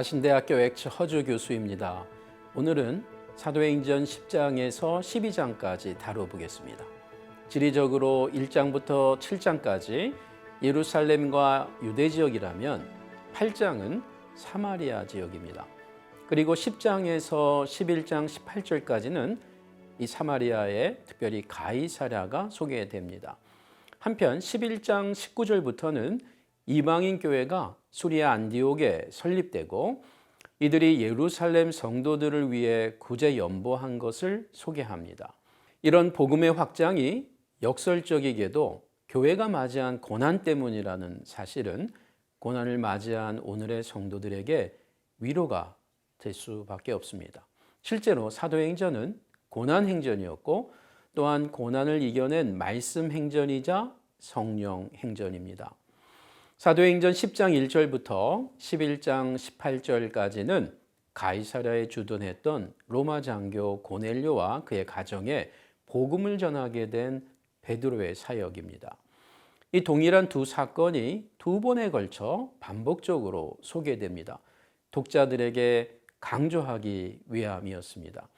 아신대학교 엑처 허주 교수입니다. 오늘은 사도행전 10장에서 12장까지 다뤄보겠습니다. 지리적으로 1장부터 7장까지 예루살렘과 유대 지역이라면 8장은 사마리아 지역입니다. 그리고 10장에서 11장 18절까지는 이 사마리아의 특별히 가이사랴가 소개됩니다. 한편 11장 19절부터는 이방인 교회가 수리아 안디옥에 설립되고 이들이 예루살렘 성도들을 위해 구제 연보한 것을 소개합니다. 이런 복음의 확장이 역설적이게도 교회가 맞이한 고난 때문이라는 사실은 고난을 맞이한 오늘의 성도들에게 위로가 될 수밖에 없습니다. 실제로 사도행전은 고난 행전이었고 또한 고난을 이겨낸 말씀 행전이자 성령 행전입니다. 사도행전 10장 1절부터 11장 18절까지는 가이사랴에 주둔했던 로마 장교 고넬료와 그의 가정에 복음을 전하게 된 베드로의 사역입니다. 이 동일한 두 사건이 두 번에 걸쳐 반복적으로 소개됩니다. 독자들에게 강조하기 위함이었습니다.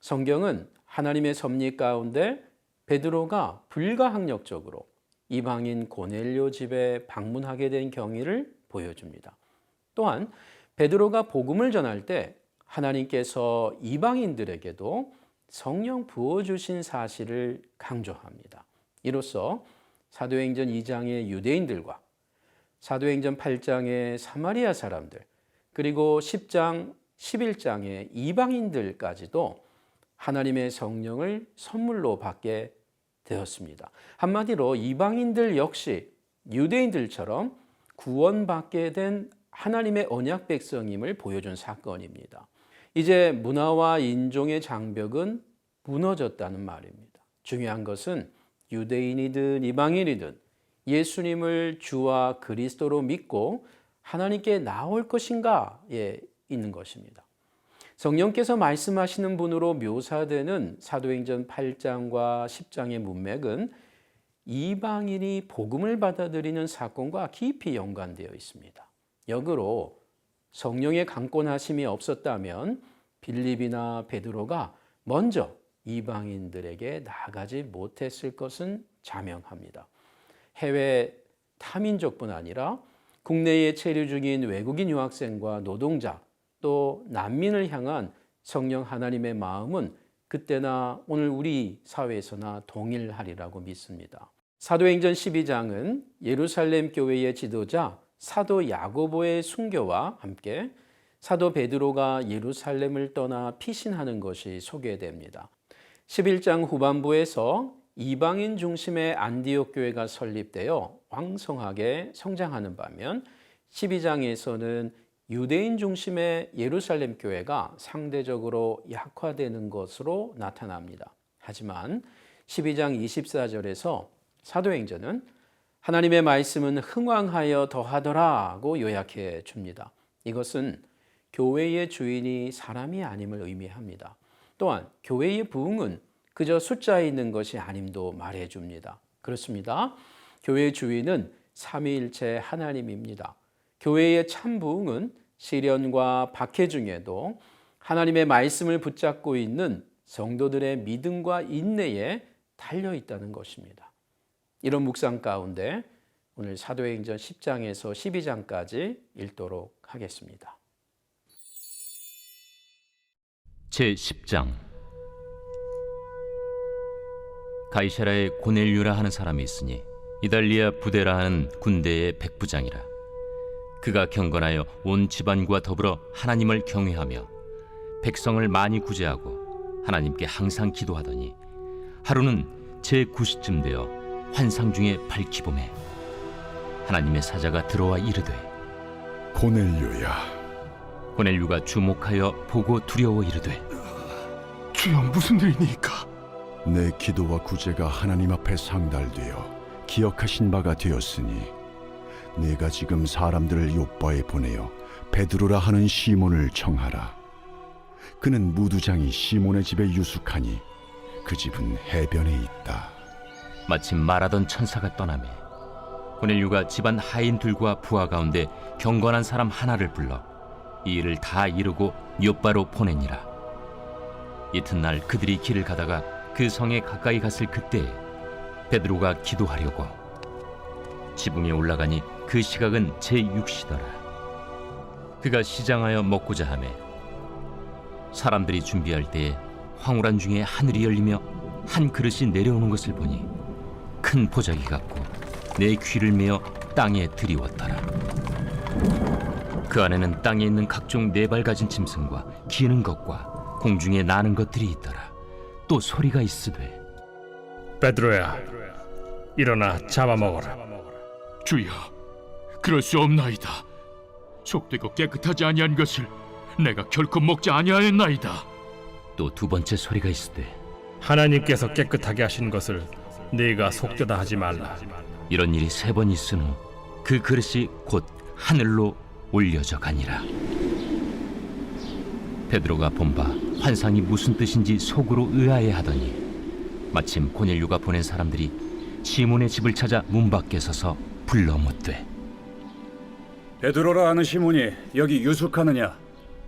성경은 하나님의 섭리 가운데 베드로가 불가항력적으로 이방인 고넬료 집에 방문하게 된 경위를 보여줍니다. 또한 베드로가 복음을 전할 때 하나님께서 이방인들에게도 성령 부어주신 사실을 강조합니다. 이로써 사도행전 2장의 유대인들과 사도행전 8장의 사마리아 사람들 그리고 10장, 11장의 이방인들까지도 하나님의 성령을 선물로 받게 되었습니다. 한마디로 이방인들 역시 유대인들처럼 구원받게 된 하나님의 언약 백성임을 보여준 사건입니다. 이제 문화와 인종의 장벽은 무너졌다는 말입니다. 중요한 것은 유대인이든 이방인이든 예수님을 주와 그리스도로 믿고 하나님께 나올 것인가에 있는 것입니다. 성령께서 말씀하시는 분으로 묘사되는 사도행전 8장과 10장의 문맥은 이방인이 복음을 받아들이는 사건과 깊이 연관되어 있습니다. 역으로 성령의 강권하심이 없었다면 빌립이나 베드로가 먼저 이방인들에게 나아가지 못했을 것은 자명합니다. 해외 타민족뿐 아니라 국내에 체류 중인 외국인 유학생과 노동자 또 난민을 향한 성령 하나님의 마음은 그때나 오늘 우리 사회에서나 동일하리라고 믿습니다. 사도행전 12장은 예루살렘 교회의 지도자 사도 야고보의 순교와 함께 사도 베드로가 예루살렘을 떠나 피신하는 것이 소개됩니다. 11장 후반부에서 이방인 중심의 안디옥 교회가 설립되어 왕성하게 성장하는 반면 12장에서는 유대인 중심의 예루살렘 교회가 상대적으로 약화되는 것으로 나타납니다. 하지만 12장 24절에서 사도행전은 하나님의 말씀은 흥왕하여 더하더라고 요약해 줍니다. 이것은 교회의 주인이 사람이 아님을 의미합니다. 또한 교회의 부흥은 그저 숫자에 있는 것이 아님도 말해 줍니다. 그렇습니다. 교회의 주인은 삼위일체 하나님입니다. 교회의 참 부흥은 시련과 박해 중에도 하나님의 말씀을 붙잡고 있는 성도들의 믿음과 인내에 달려 있다는 것입니다. 이런 묵상 가운데 오늘 사도행전 10장에서 12장까지 읽도록 하겠습니다. 제10장 가이사랴에 고넬류라 하는 사람이 있으니 이달리아 부대라 하는 군대의 백부장이라. 그가 경건하여 온 집안과 더불어 하나님을 경외하며 백성을 많이 구제하고 하나님께 항상 기도하더니 하루는 제9시쯤 되어 환상 중에 밝히 보매 하나님의 사자가 들어와 이르되 고넬료야. 고넬류가 주목하여 보고 두려워 이르되 주여, 무슨 일이니까? 내 기도와 구제가 하나님 앞에 상달되어 기억하신 바가 되었으니 네가 지금 사람들을 요빠에 보내어 베드로라 하는 시몬을 청하라. 그는 무두장이 시몬의 집에 유숙하니 그 집은 해변에 있다. 마침 말하던 천사가 떠나매 고넬류가 집안 하인들과 부하 가운데 경건한 사람 하나를 불러 이 일을 다 이루고 요바로 보내니라. 이튿날 그들이 길을 가다가 그 성에 가까이 갔을 그때 베드로가 기도하려고 지붕에 올라가니 그 시각은 제6시더라. 그가 시장하여 먹고자 하매 사람들이 준비할 때에 황홀한 중에 하늘이 열리며 한 그릇이 내려오는 것을 보니 큰 보자기 같고 내 귀를 메어 땅에 들이웠더라. 그 안에는 땅에 있는 각종 네 발 가진 짐승과 기는 것과 공중에 나는 것들이 있더라. 또 소리가 있으되 베드로야, 일어나 잡아먹어라. 주여, 그럴 수 없나이다. 속되고 깨끗하지 아니한 것을 내가 결코 먹지 아니하였나이다. 또 두 번째 소리가 있으되 하나님께서 깨끗하게 하신 것을 네가 속되다 하지 말라. 이런 일이 세 번 있은 후 그 그릇이 곧 하늘로 올려져 가니라. 베드로가 본바 환상이 무슨 뜻인지 속으로 의아해하더니 마침 고넬료가 보낸 사람들이 시몬의 집을 찾아 문 밖에 서서 불러 묻되 베드로라 하는 시몬이 여기 유숙하느냐?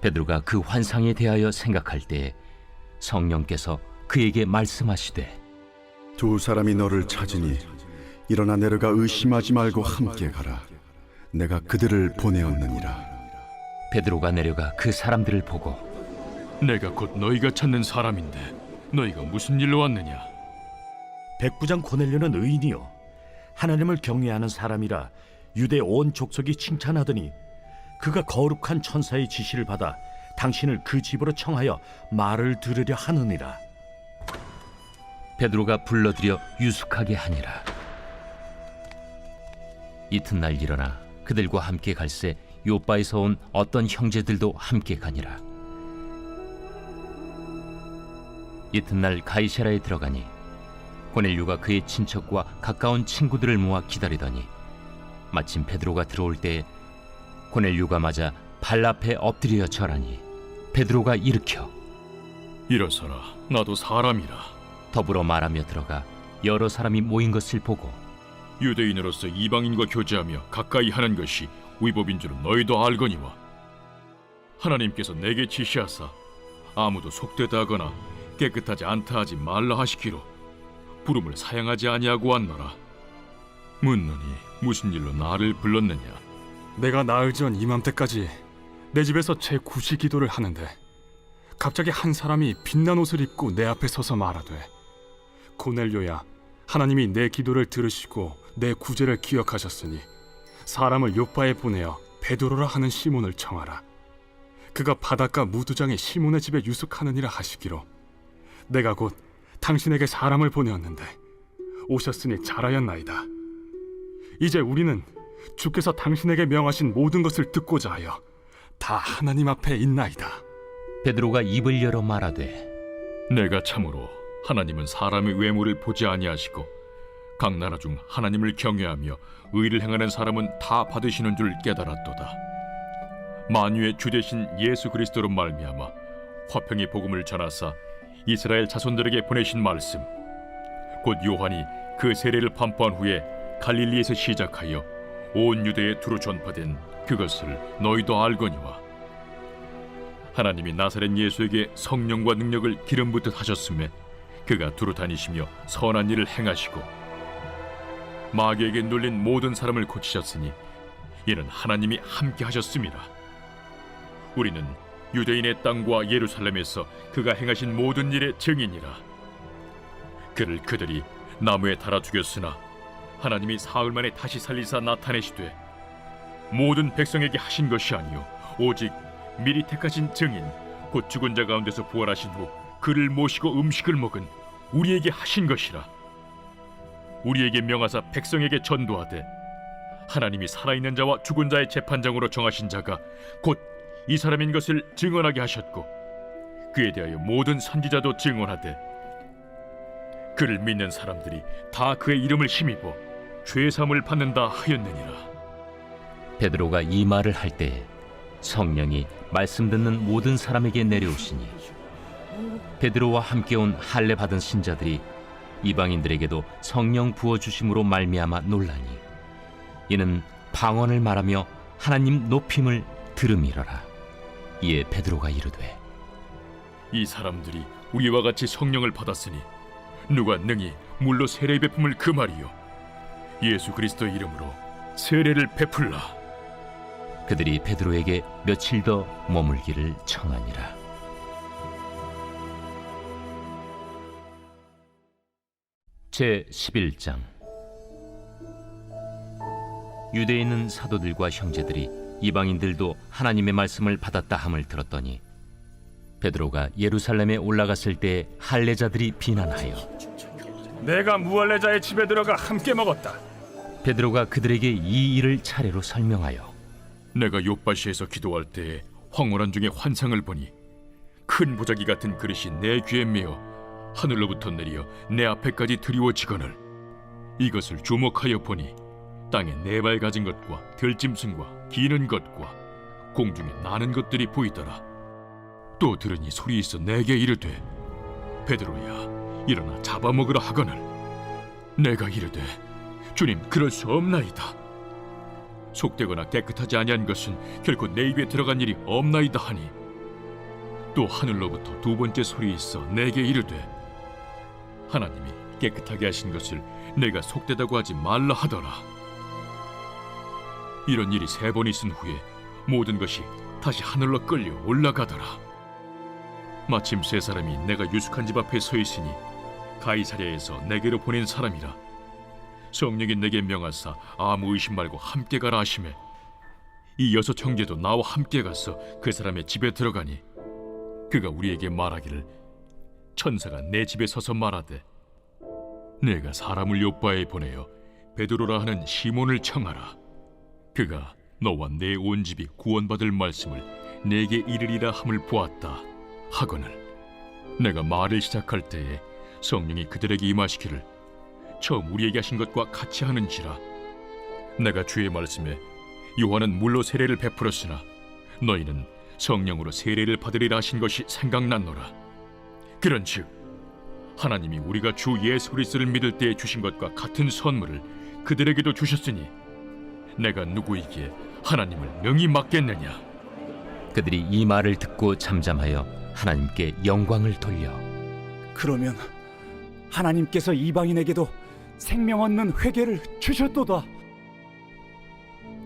베드로가 그 환상에 대하여 생각할 때에 성령께서 그에게 말씀하시되 두 사람이 너를 찾으니 일어나 내려가 의심하지 말고 함께 가라. 내가 그들을 보내었느니라. 베드로가 내려가 그 사람들을 보고 내가 곧 너희가 찾는 사람인데 너희가 무슨 일로 왔느냐? 백부장 고넬료는 의인이요 하나님을 경외하는 사람이라 유대 온 족속이 칭찬하더니 그가 거룩한 천사의 지시를 받아 당신을 그 집으로 청하여 말을 들으려 하느니라. 베드로가 불러들여 유숙하게 하니라. 이튿날 일어나 그들과 함께 갈새 요바에서 온 어떤 형제들도 함께 가니라. 이튿날 가이사랴에 들어가니 고넬료가 그의 친척과 가까운 친구들을 모아 기다리더니 마침 베드로가 들어올 때에 고넬료가 맞아 발 앞에 엎드려 절하니 베드로가 일으켜 일어서라, 나도 사람이라. 더불어 말하며 들어가 여러 사람이 모인 것을 보고 유대인으로서 이방인과 교제하며 가까이 하는 것이 위법인 줄은 너희도 알거니와 하나님께서 내게 지시하사 아무도 속되다 하거나 깨끗하지 않다 하지 말라 하시기로 부름을 사양하지 아니하고 왔노라. 묻노니 무슨 일로 나를 불렀느냐? 내가 나흘 전 이맘때까지 내 집에서 제9시 기도를 하는데 갑자기 한 사람이 빛난 옷을 입고 내 앞에 서서 말하되 고넬료야, 하나님이 내 기도를 들으시고 내 구제를 기억하셨으니 사람을 요바에 보내어 베드로라 하는 시몬을 청하라. 그가 바닷가 무두장의 시몬의 집에 유숙하느니라 하시기로 내가 곧 당신에게 사람을 보내었는데 오셨으니 잘하였나이다. 이제 우리는 주께서 당신에게 명하신 모든 것을 듣고자 하여 다 하나님 앞에 있나이다. 베드로가 입을 열어 말하되 내가 참으로 하나님은 사람의 외모를 보지 아니하시고 각 나라 중 하나님을 경외하며 의를 행하는 사람은 다 받으시는 줄 깨달았도다. 만유의 주 되신 예수 그리스도로 말미암아 화평의 복음을 전하사 이스라엘 자손들에게 보내신 말씀 곧 요한이 그 세례를 반포한 후에 갈릴리에서 시작하여 온 유대에 두루 전파된 그것을 너희도 알거니와 하나님이 나사렛 예수에게 성령과 능력을 기름 붓듯 하셨음에 그가 두루 다니시며 선한 일을 행하시고 마귀에게 눌린 모든 사람을 고치셨으니 이는 하나님이 함께 하셨음이라. 우리는 유대인의 땅과 예루살렘에서 그가 행하신 모든 일의 증인이라. 그를 그들이 나무에 달아 죽였으나 하나님이 사흘 만에 다시 살리사 나타내시되 모든 백성에게 하신 것이 아니요 오직 미리 택하신 증인 곧 죽은 자 가운데서 부활하신 후 그를 모시고 음식을 먹은 우리에게 하신 것이라. 우리에게 명하사 백성에게 전도하되 하나님이 살아있는 자와 죽은 자의 재판장으로 정하신 자가 곧 이 사람인 것을 증언하게 하셨고 그에 대하여 모든 선지자도 증언하되 그를 믿는 사람들이 다 그의 이름을 힘입어 죄사함을 받는다 하였느니라. 베드로가 이 말을 할 때에 성령이 말씀 듣는 모든 사람에게 내려오시니 베드로와 함께 온 할례 받은 신자들이 이방인들에게도 성령 부어 주심으로 말미암아 놀라니 이는 방언을 말하며 하나님 높임을 들음이러라. 이에 베드로가 이르되 이 사람들이 우리와 같이 성령을 받았으니 누가 능히 물로 세례 베품을 금하리요? 예수 그리스도의 이름으로 세례를 베풀라. 그들이 베드로에게 며칠 더 머물기를 청하니라. 제 11장. 유대에 있는 사도들과 형제들이 이방인들도 하나님의 말씀을 받았다 함을 들었더니 베드로가 예루살렘에 올라갔을 때 할례자들이 비난하여 내가 무할례자의 집에 들어가 함께 먹었다. 베드로가 그들에게 이 일을 차례로 설명하여 내가 요빠시에서 기도할 때에 황홀한 중에 환상을 보니 큰 보자기 같은 그릇이 내 귀에 메어 하늘로부터 내려 내 앞에까지 드리워지거늘 이것을 주목하여 보니 땅에 네 발 가진 것과 들짐승과 기는 것과 공중에 나는 것들이 보이더라. 또 들으니 소리 있어 내게 이르되 베드로야 일어나 잡아먹으라 하거늘 내가 이르되 주님 그럴 수 없나이다. 속되거나 깨끗하지 아니한 것은 결코 내 입에 들어간 일이 없나이다 하니 또 하늘로부터 두 번째 소리 있어 내게 이르되 하나님이 깨끗하게 하신 것을 내가 속되다고 하지 말라 하더라. 이런 일이 3번 있은 후에 모든 것이 다시 하늘로 끌려 올라가더라. 마침 3사람이 내가 유숙한 집 앞에 서 있으니 가이사랴에서 내게로 보낸 사람이라. 성령이 내게 명하사 아무 의심 말고 함께 가라 하시매 이 6 형제도 나와 함께 가서 그 사람의 집에 들어가니 그가 우리에게 말하기를 천사가 내 집에 서서 말하되 내가 사람을 요빠에 보내어 베드로라 하는 시몬을 청하라. 그가 너와 내 온 집이 구원받을 말씀을 내게 이르리라 함을 보았다 하거늘 내가 말을 시작할 때에 성령이 그들에게 임하시기를 처음 우리에게 하신 것과 같이 하는지라. 내가 주의 말씀에 요한은 물로 세례를 베풀었으나 너희는 성령으로 세례를 받으리라 하신 것이 생각났노라. 그런즉 하나님이 우리가 주 예수 그리스도를 믿을 때에 주신 것과 같은 선물을 그들에게도 주셨으니 내가 누구에게 하나님을 능히 맡겠느냐. 그들이 이 말을 듣고 잠잠하여 하나님께 영광을 돌려 그러면 하나님께서 이방인에게도 생명 얻는 회개를 주셨도다.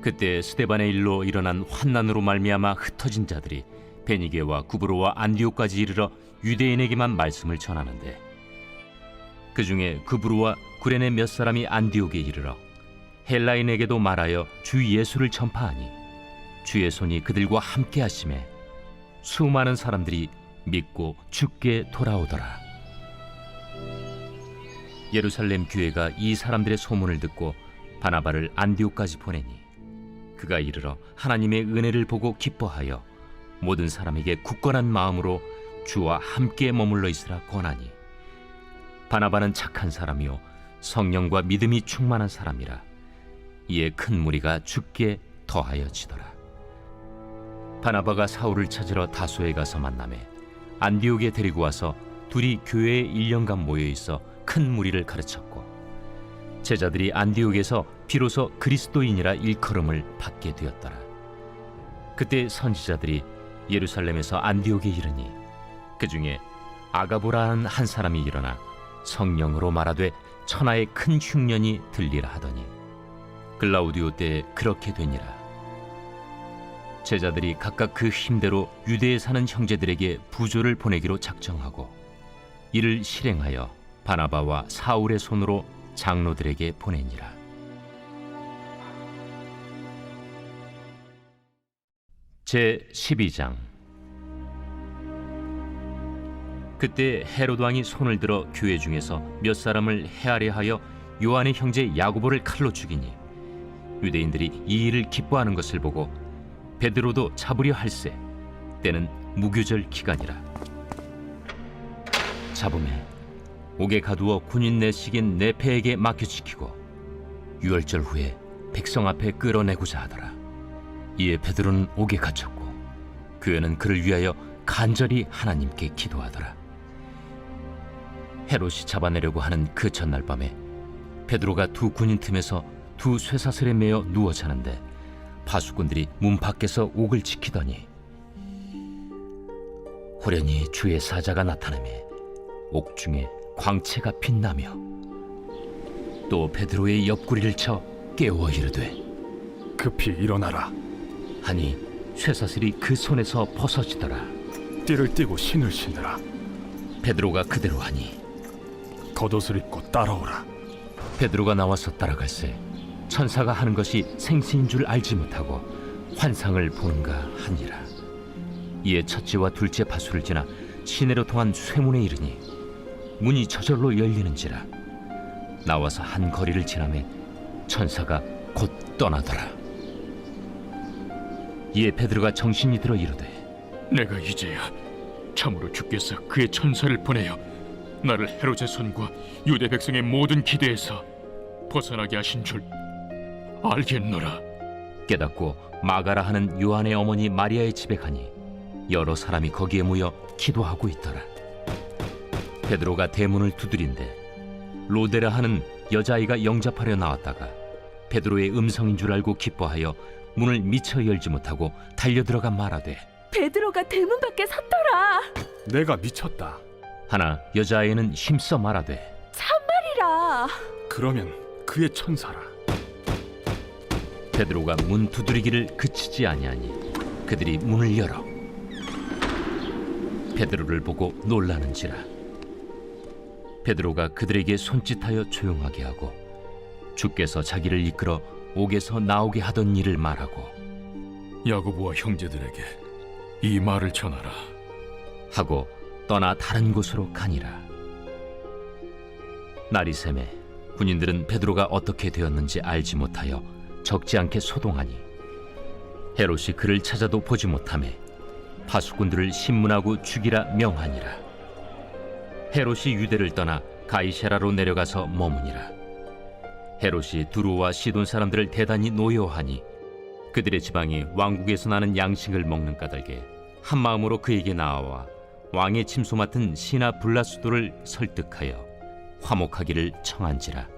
그때 스데반의 일로 일어난 환난으로 말미암아 흩어진 자들이 베니게와 구브로와 안디옥까지 이르러 유대인에게만 말씀을 전하는데 그 중에 구브로와 구레네 몇 사람이 안디옥에 이르러 헬라인에게도 말하여 주 예수를 전파하니 주의 손이 그들과 함께 하심에 수많은 사람들이 믿고 주께 돌아오더라. 예루살렘 교회가 이 사람들의 소문을 듣고 바나바를 안디옥까지 보내니 그가 이르러 하나님의 은혜를 보고 기뻐하여 모든 사람에게 굳건한 마음으로 주와 함께 머물러 있으라 권하니 바나바는 착한 사람이요 성령과 믿음이 충만한 사람이라. 이에 큰 무리가 주께 더하여지더라. 바나바가 사울을 찾으러 다소에 가서 만나매 안디옥에 데리고 와서 둘이 교회에 1년간 모여 있어 큰 무리를 가르쳤고 제자들이 안디옥에서 비로소 그리스도인이라 일컬음을 받게 되었더라. 그때 선지자들이 예루살렘에서 안디옥에 이르니 그 중에 아가보라는 한 사람이 일어나 성령으로 말하되 천하의 큰 흉년이 들리라 하더니 글라우디오 때에 그렇게 되니라. 제자들이 각각 그 힘대로 유대에 사는 형제들에게 부조를 보내기로 작정하고 이를 실행하여 바나바와 사울의 손으로 장로들에게 보내니라. 제 12장. 그때 헤롯 왕이 손을 들어 교회 중에서 몇 사람을 해하려 하여 요한의 형제 야고보를 칼로 죽이니 유대인들이 이 일을 기뻐하는 것을 보고 베드로도 잡으려 할세 때는 무교절 기간이라. 잡음에 옥에 가두어 군인 내식인 네페에게 맡겨지키고 유월절 후에 백성 앞에 끌어내고자 하더라. 이에 베드로는 옥에 갇혔고 교회는 그를 위하여 간절히 하나님께 기도하더라. 헤롯이 잡아내려고 하는 그 전날 밤에 베드로가 두 군인 틈에서 두 쇠사슬에 매어 누워 자는데 파수꾼들이 문 밖에서 옥을 지키더니 호련히 주의 사자가 나타나매 옥중에 광채가 빛나며 또 베드로의 옆구리를 쳐 깨워 이르되 급히 일어나라. 하니 쇠사슬이 그 손에서 벗어지더라. 띠를 띠고 신을 신으라. 베드로가 그대로 하니 겉옷을 입고 따라오라. 베드로가 나와서 따라갈새 천사가 하는 것이 생시인 줄 알지 못하고 환상을 보는가 하니라. 이에 첫째와 둘째 바수를 지나 시내로 통한 쇠문에 이르니 문이 저절로 열리는지라. 나와서 한 거리를 지나매 천사가 곧 떠나더라. 이에 베드로가 정신이 들어 이르되 내가 이제야 참으로 주께서 그의 천사를 보내어 나를 헤롯의 손과 유대 백성의 모든 기대에서 벗어나게 하신 줄 알겠노라. 깨닫고 마가라 하는 요한의 어머니 마리아의 집에 가니 여러 사람이 거기에 모여 기도하고 있더라. 베드로가 대문을 두드린데 로데라 하는 여자아이가 영접하려 나왔다가 베드로의 음성인 줄 알고 기뻐하여 문을 미처 열지 못하고 달려들어가 말하되 베드로가 대문 밖에 섰더라. 내가 미쳤다. 하나 여자아이는 힘써 말하되 참말이라. 그러면 그의 천사라. 베드로가 문 두드리기를 그치지 아니하니 그들이 문을 열어 베드로를 보고 놀라는지라. 베드로가 그들에게 손짓하여 조용하게 하고 주께서 자기를 이끌어 옥에서 나오게 하던 일을 말하고 야고보와 형제들에게 이 말을 전하라. 하고 떠나 다른 곳으로 가니라. 날이 새매 군인들은 베드로가 어떻게 되었는지 알지 못하여 적지 않게 소동하니 헤롯이 그를 찾아도 보지 못하매 파수꾼들을 신문하고 죽이라 명하니라. 헤롯이 유대를 떠나 가이사라로 내려가서 머무니라. 헤롯이 두루와 시돈 사람들을 대단히 노여워하니 그들의 지방이 왕국에서 나는 양식을 먹는 까닭에 한 마음으로 그에게 나아와 왕의 침소 맡은 시나 블라수도를 설득하여 화목하기를 청한지라.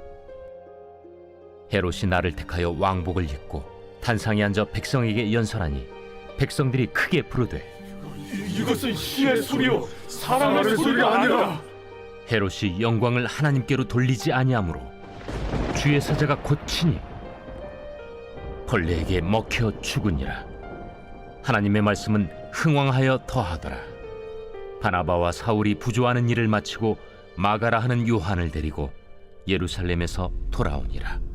헤롯이 나를 택하여 왕복을 입고 단상에 앉아 백성에게 연설하니 백성들이 크게 부르되 이것은 신의 소리요 사람의 소리가 아니라. 헤롯이 영광을 하나님께로 돌리지 아니하므로 주의 사자가 곧 치니 벌레에게 먹혀 죽으니라. 하나님의 말씀은 흥왕하여 더하더라. 바나바와 사울이 부조하는 일을 마치고 마가라 하는 요한을 데리고 예루살렘에서 돌아오니라.